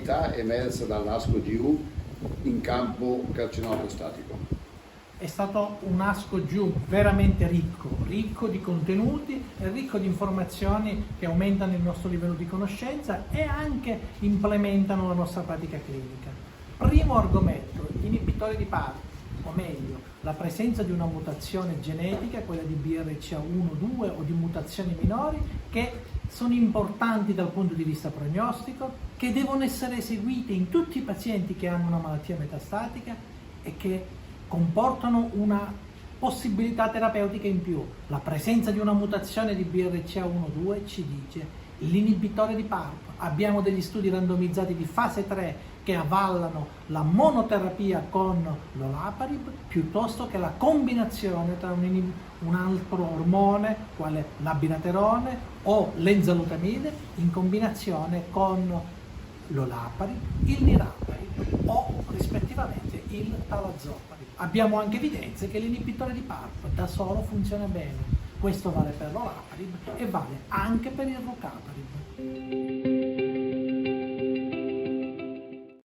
novità emersa dall'ASCO-GU in campo carcinoma prostatico? È stato un ASCO-GU veramente ricco di contenuti e ricco di informazioni che aumentano il nostro livello di conoscenza e anche implementano la nostra pratica clinica. Primo argomento, gli inibitori di PARP, o meglio, la presenza di una mutazione genetica, quella di BRCA1-2 o di mutazioni minori, che sono importanti dal punto di vista prognostico, che devono essere eseguite in tutti i pazienti che hanno una malattia metastatica e che comportano una possibilità terapeutica in più. La presenza di una mutazione di BRCA1-2 ci dice l'inibitore di PARP. Abbiamo degli studi randomizzati di fase 3 che avvallano la monoterapia con l'Olaparib piuttosto che la combinazione tra un altro ormone quale l'abiraterone o l'enzalutamide in combinazione con l'Olaparib, il Niraparib o rispettivamente il Talazoparib. Abbiamo anche evidenze che l'inibitore di PARP da solo funziona bene. Questo vale per l'Olaparib e vale anche per il Rucaparib.